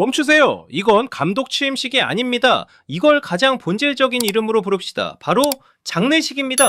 멈추세요. 이건 감독 취임식이 아닙니다. 이걸 가장 본질적인 이름으로 부릅시다. 바로 장례식입니다.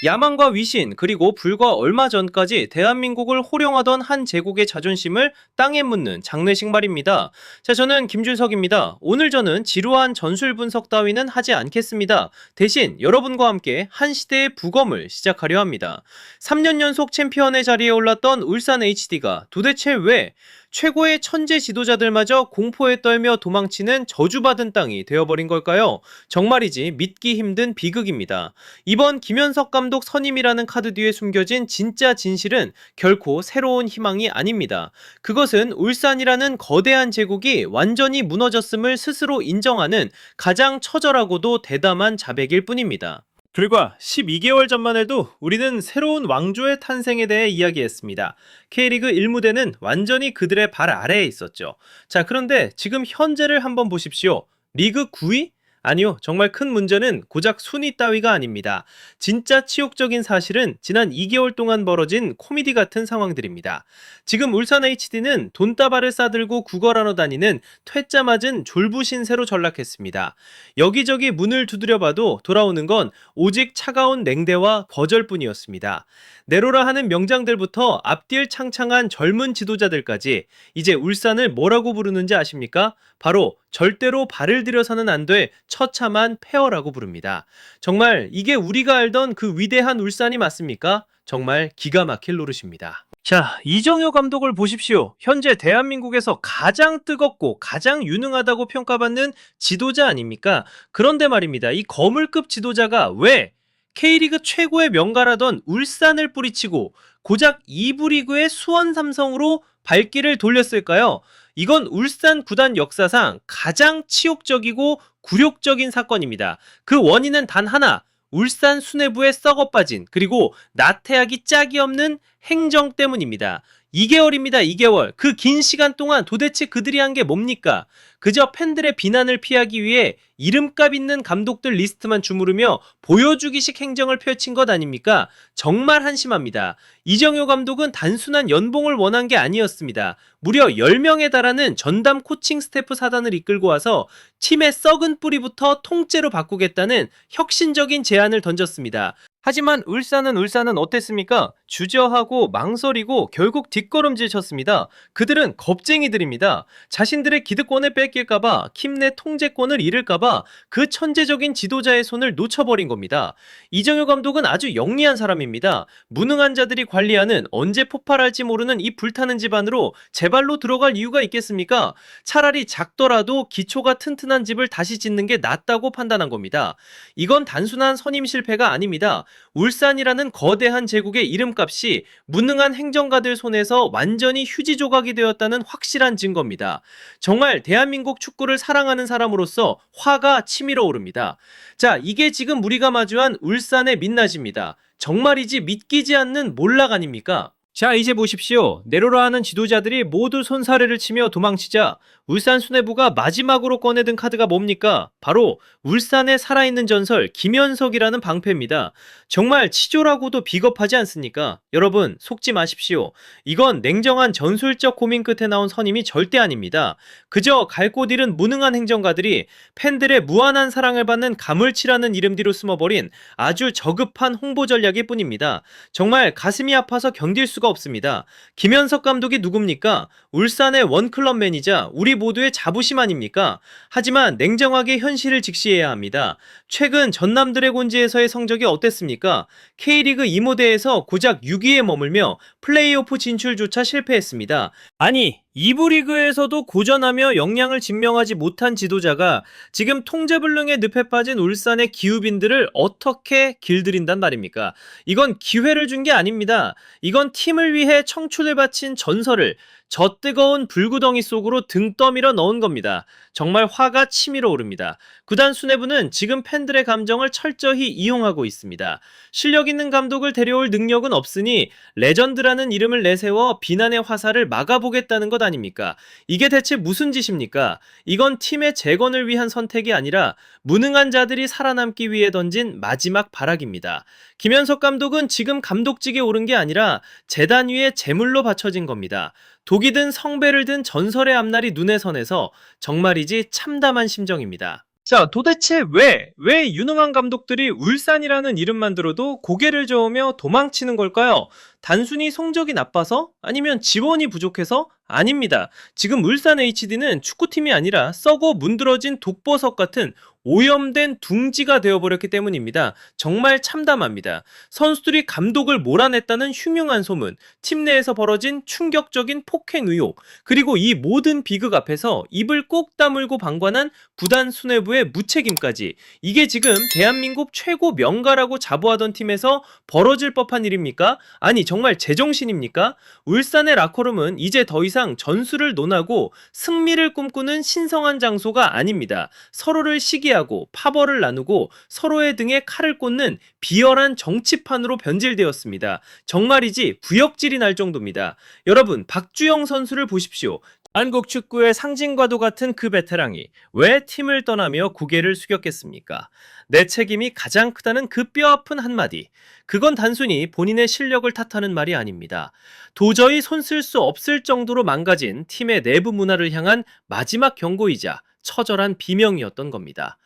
야망과 위신, 그리고 불과 얼마 전까지 대한민국을 호령하던 한 제국의 자존심을 땅에 묻는 장례식 말입니다. 자, 저는 김준석입니다. 오늘 저는 지루한 전술 분석 따위는 하지 않겠습니다. 대신 여러분과 함께 한 시대의 부검을 시작하려 합니다. 3년 연속 챔피언의 자리에 올랐던 울산 HD가 도대체 왜 최고의 천재 지도자들마저 공포에 떨며 도망치는 저주받은 땅이 되어버린 걸까요? 정말이지 믿기 힘든 비극입니다. 이번 김현석 감독 선임이라는 카드 뒤에 숨겨진 진짜 진실은 결코 새로운 희망이 아닙니다. 그것은 울산이라는 거대한 제국이 완전히 무너졌음을 스스로 인정하는 가장 처절하고도 대담한 자백일 뿐입니다. 불과 12개월 전만 해도 우리는 새로운 왕조의 탄생에 대해 이야기했습니다. K리그 1무대는 완전히 그들의 발 아래에 있었죠. 자, 그런데 지금 현재를 한번 보십시오. 리그 9위? 아니요, 정말 큰 문제는 고작 순위 따위가 아닙니다. 진짜 치욕적인 사실은 지난 2개월 동안 벌어진 코미디 같은 상황들입니다. 지금 울산 HD는 돈다발을 싸들고 구걸하러 다니는 퇴짜 맞은 졸부 신세로 전락했습니다. 여기저기 문을 두드려봐도 돌아오는 건 오직 차가운 냉대와 거절뿐이었습니다. 내로라 하는 명장들부터 앞뒤를 창창한 젊은 지도자들까지 이제 울산을 뭐라고 부르는지 아십니까? 바로 절대로 발을 들여서는 안 돼 처참한 폐허라고 부릅니다. 정말 이게 우리가 알던 그 위대한 울산이 맞습니까? 정말 기가 막힐 노릇입니다. 자, 이정효 감독을 보십시오. 현재 대한민국에서 가장 뜨겁고 가장 유능하다고 평가받는 지도자 아닙니까? 그런데 말입니다. 이 거물급 지도자가 왜 K리그 최고의 명가라던 울산을 뿌리치고 고작 2부 리그의 수원 삼성으로 발길을 돌렸을까요? 이건 울산 구단 역사상 가장 치욕적이고 굴욕적인 사건입니다. 그 원인은 단 하나, 울산 수뇌부에 썩어빠진 그리고 나태하기 짝이 없는 행정 때문입니다. 2개월입니다. 2개월. 그 긴 시간 동안 도대체 그들이 한 게 뭡니까? 그저 팬들의 비난을 피하기 위해 이름값 있는 감독들 리스트만 주무르며 보여주기식 행정을 펼친 것 아닙니까? 정말 한심합니다. 이정효 감독은 단순한 연봉을 원한 게 아니었습니다. 무려 10명에 달하는 전담 코칭 스태프 사단을 이끌고 와서 팀의 썩은 뿌리부터 통째로 바꾸겠다는 혁신적인 제안을 던졌습니다. 하지만 울산은 어땠습니까? 주저하고 망설이고 결국 뒷걸음질 쳤습니다. 그들은 겁쟁이들입니다. 자신들의 기득권을 뺏길까봐, 팀 내 통제권을 잃을까봐 그 천재적인 지도자의 손을 놓쳐버린 겁니다. 이정효 감독은 아주 영리한 사람입니다. 무능한 자들이 관리하는 언제 폭발할지 모르는 이 불타는 집안으로 제발로 들어갈 이유가 있겠습니까? 차라리 작더라도 기초가 튼튼한 집을 다시 짓는 게 낫다고 판단한 겁니다. 이건 단순한 선임 실패가 아닙니다. 울산이라는 거대한 제국의 이름값이 무능한 행정가들 손에서 완전히 휴지 조각이 되었다는 확실한 증거입니다. 정말 대한민국 축구를 사랑하는 사람으로서 화가 치밀어 오릅니다. 자, 이게 지금 우리가 마주한 울산의 민낯입니다. 정말이지 믿기지 않는 몰락 아닙니까? 자, 이제 보십시오. 내로라 하는 지도자들이 모두 손사래를 치며 도망치자 울산 수뇌부가 마지막으로 꺼내든 카드가 뭡니까? 바로 울산의 살아있는 전설 김현석이라는 방패입니다. 정말 치졸하고도 비겁하지 않습니까? 여러분, 속지 마십시오. 이건 냉정한 전술적 고민 끝에 나온 선임이 절대 아닙니다. 그저 갈 곳 잃은 무능한 행정가들이 팬들의 무한한 사랑을 받는 가물치라는 이름 뒤로 숨어버린 아주 저급한 홍보 전략일 뿐입니다. 정말 가슴이 아파서 견딜 수가 없습니다. 김현석 감독이 누굽니까? 울산의 원클럽 매니저, 우리 모두의 자부심 아닙니까? 하지만 냉정하게 현실을 직시해야 합니다. 최근 전남 드래곤즈에서의 성적이 어땠습니까? K리그 2무대에서 고작 6위에 머물며 플레이오프 진출조차 실패했습니다. 아니, 2부 리그에서도 고전하며 역량을 증명하지 못한 지도자가 지금 통제불능의 늪에 빠진 울산의 기후빈들을 어떻게 길들인단 말입니까? 이건 기회를 준 게 아닙니다. 이건 팀을 위해 청춘을 바친 전설을 저 뜨거운 불구덩이 속으로 등 떠밀어 넣은 겁니다. 정말 화가 치밀어 오릅니다. 구단 수뇌부는 지금 팬들의 감정을 철저히 이용하고 있습니다. 실력 있는 감독을 데려올 능력은 없으니 레전드라는 이름을 내세워 비난의 화살을 막아보겠다는 것 아닙니까? 이게 대체 무슨 짓입니까? 이건 팀의 재건을 위한 선택이 아니라 무능한 자들이 살아남기 위해 던진 마지막 발악입니다. 김현석 감독은 지금 감독직에 오른 게 아니라 재단 위에 제물로 바쳐진 겁니다. 독이 든 성배를 든 전설의 앞날이 눈에 선해서 정말이지 참담한 심정입니다. 자, 도대체 왜 유능한 감독들이 울산이라는 이름만 들어도 고개를 저으며 도망치는 걸까요? 단순히 성적이 나빠서? 아니면 지원이 부족해서? 아닙니다. 지금 울산 HD는 축구팀이 아니라 썩어 문드러진 독버섯 같은 오염된 둥지가 되어버렸기 때문입니다. 정말 참담합니다. 선수들이 감독을 몰아냈다는 흉흉한 소문, 팀 내에서 벌어진 충격적인 폭행 의혹, 그리고 이 모든 비극 앞에서 입을 꼭 다물고 방관한 구단 수뇌부의 무책임까지, 이게 지금 대한민국 최고 명가라고 자부하던 팀에서 벌어질 법한 일입니까? 아니 정말 제정신입니까? 울산의 라커룸은 이제 더 이상 전술을 논하고 승리를 꿈꾸는 신성한 장소가 아닙니다. 서로를 시기하고 파벌을 나누고 서로의 등에 칼을 꽂는 비열한 정치판으로 변질되었습니다. 정말이지 구역질이 날 정도입니다. 여러분, 박주영 선수를 보십시오. 한국 축구의 상징과도 같은 그 베테랑이 왜 팀을 떠나며 고개를 숙였겠습니까? 내 책임이 가장 크다는 그 뼈아픈 한마디. 그건 단순히 본인의 실력을 탓하는 말이 아닙니다. 도저히 손쓸 수 없을 정도로 망가진 팀의 내부 문화를 향한 마지막 경고이자 처절한 비명이었던 겁니다.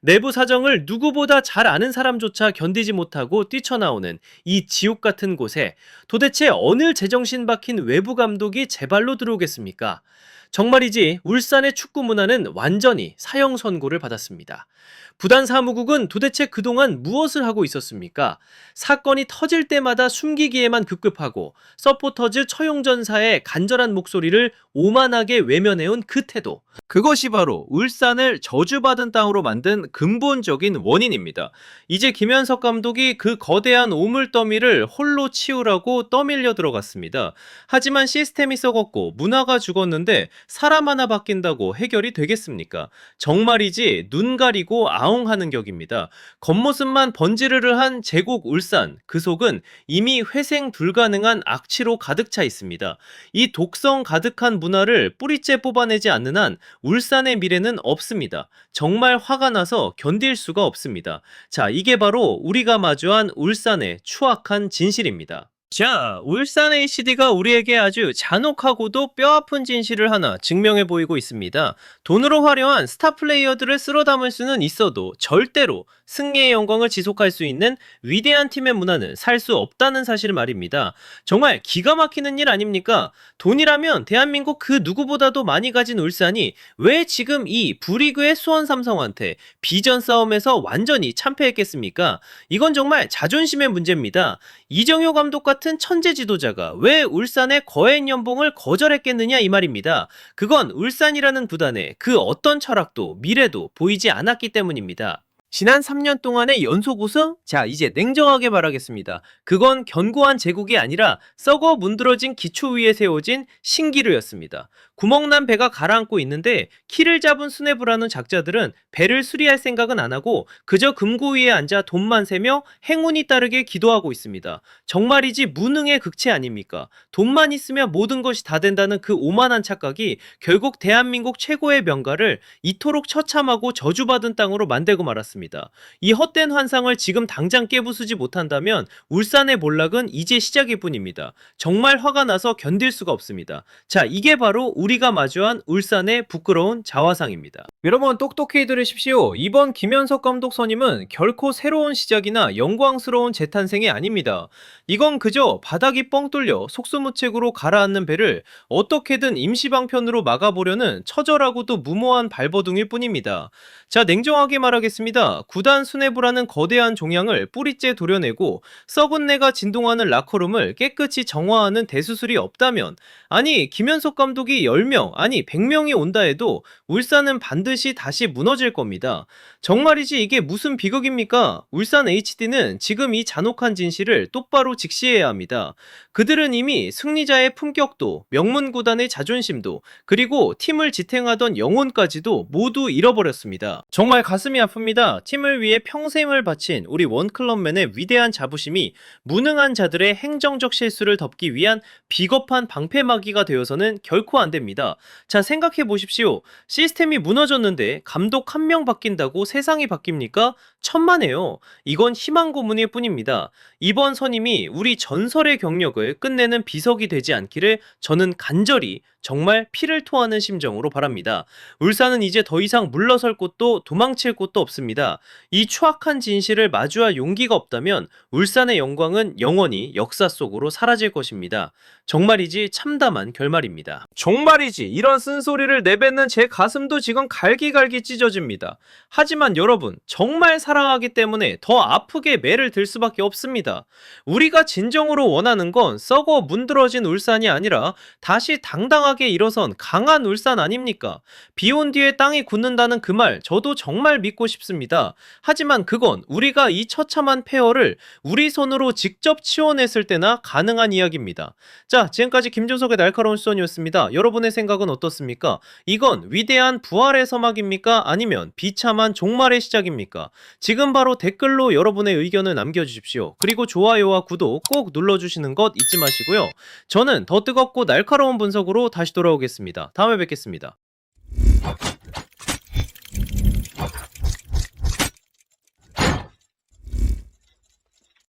내부 사정을 누구보다 잘 아는 사람조차 견디지 못하고 뛰쳐나오는 이 지옥 같은 곳에 도대체 어느 제정신 박힌 외부 감독이 제 발로 들어오겠습니까? 정말이지 울산의 축구 문화는 완전히 사형 선고를 받았습니다. 부단 사무국은 도대체 그동안 무엇을 하고 있었습니까? 사건이 터질 때마다 숨기기에만 급급하고 서포터즈 처용전사의 간절한 목소리를 오만하게 외면해온 그 태도. 그것이 바로 울산을 저주받은 땅으로 만든 근본적인 원인입니다. 이제 김현석 감독이 그 거대한 오물더미를 홀로 치우라고 떠밀려 들어갔습니다. 하지만 시스템이 썩었고 문화가 죽었는데 사람 하나 바뀐다고 해결이 되겠습니까? 정말이지 눈 가리고 아웅하는 격입니다. 겉모습만 번지르르한 제국 울산, 그 속은 이미 회생 불가능한 악취로 가득 차 있습니다. 이 독성 가득한 문화를 뿌리째 뽑아내지 않는 한 울산의 미래는 없습니다. 정말 화가 나서 견딜 수가 없습니다. 자, 이게 바로 우리가 마주한 울산의 추악한 진실입니다. 자, 울산 HD가 우리에게 아주 잔혹하고도 뼈아픈 진실을 하나 증명해 보이고 있습니다. 돈으로 화려한 스타 플레이어들을 쓸어 담을 수는 있어도 절대로 승리의 영광을 지속할 수 있는 위대한 팀의 문화는 살 수 없다는 사실 말입니다. 정말 기가 막히는 일 아닙니까? 돈이라면 대한민국 그 누구보다도 많이 가진 울산이 왜 지금 이 V리그의 수원 삼성한테 비전 싸움에서 완전히 참패했겠습니까? 이건 정말 자존심의 문제입니다. 이정효 감독 같은 천재 지도자가 왜 울산의 거액 연봉을 거절했겠느냐 이 말입니다. 그건 울산이라는 구단의 그 어떤 철학도 미래도 보이지 않았기 때문입니다. 지난 3년 동안의 연속 우승? 자, 이제 냉정하게 말하겠습니다. 그건 견고한 제국이 아니라 썩어 문드러진 기초 위에 세워진 신기루였습니다. 구멍난 배가 가라앉고 있는데 키를 잡은 수뇌부라는 작자들은 배를 수리할 생각은 안 하고 그저 금고 위에 앉아 돈만 세며 행운이 따르게 기도하고 있습니다. 정말이지 무능의 극치 아닙니까? 돈만 있으면 모든 것이 다 된다는 그 오만한 착각이 결국 대한민국 최고의 명가를 이토록 처참하고 저주받은 땅으로 만들고 말았습니다. 이 헛된 환상을 지금 당장 깨부수지 못한다면 울산의 몰락은 이제 시작일 뿐입니다. 정말 화가 나서 견딜 수가 없습니다. 자, 이게 바로 우리가 마주한 울산의 부끄러운 자화상입니다. 여러분 똑똑히 들으십시오. 이번 김현석 감독 선임은 결코 새로운 시작이나 영광스러운 재탄생이 아닙니다. 이건 그저 바닥이 뻥 뚫려 속수무책으로 가라앉는 배를 어떻게든 임시방편으로 막아보려는 처절하고도 무모한 발버둥일 뿐입니다. 자, 냉정하게 말하겠습니다. 구단 수뇌부라는 거대한 종양을 뿌리째 도려내고 썩은 내가 진동하는 라커룸을 깨끗이 정화하는 대수술이 없다면, 아니 김현석 감독이 10명 아니 100명이 온다 해도 울산은 반드시 다시 무너질 겁니다. 정말이지 이게 무슨 비극입니까? 울산 HD는 지금 이 잔혹한 진실을 똑바로 직시해야 합니다. 그들은 이미 승리자의 품격도, 명문 구단의 자존심도, 그리고 팀을 지탱하던 영혼까지도 모두 잃어버렸습니다. 정말 가슴이 아픕니다. 팀을 위해 평생을 바친 우리 원클럽맨의 위대한 자부심이 무능한 자들의 행정적 실수를 덮기 위한 비겁한 방패막이가 되어서는 결코 안 됩니다. 말입니다. 자, 생각해 보십시오. 시스템이 무너졌는데 감독 한 명 바뀐다고 세상이 바뀝니까? 천만에요. 이건 희망 고문일 뿐입니다. 이번 선임이 우리 전설의 경력을 끝내는 비석이 되지 않기를 저는 간절히 정말 피를 토하는 심정으로 바랍니다. 울산은 이제 더 이상 물러설 곳도 도망칠 곳도 없습니다. 이 추악한 진실을 마주할 용기가 없다면 울산의 영광은 영원히 역사 속으로 사라질 것입니다. 정말이지 참담한 결말입니다. 정말이지 이런 쓴소리를 내뱉는 제 가슴도 지금 갈기갈기 찢어집니다. 하지만 여러분, 정말 사랑하기 때문에 더 아프게 매를 들 수밖에 없습니다. 우리가 진정으로 원하는 건 썩어 문드러진 울산이 아니라 다시 당당하게 일어선 강한 울산 아닙니까? 비온 뒤에 땅이 굳는다는 그 말 저도 정말 믿고 싶습니다. 하지만 그건 우리가 이 처참한 폐허를 우리 손으로 직접 치워냈을 때나 가능한 이야기입니다. 자, 지금까지 김준석의 날카로운 시선이었습니다. 여러분의 생각은 어떻습니까? 이건 위대한 부활의 서막입니까? 아니면 비참한 종말의 시작입니까? 지금 바로 댓글로 여러분의 의견을 남겨주십시오. 그리고 좋아요와 구독 꼭 눌러주시는 것 잊지 마시고요. 저는 더 뜨겁고 날카로운 분석으로 다시 돌아오겠습니다. 다음에 뵙겠습니다.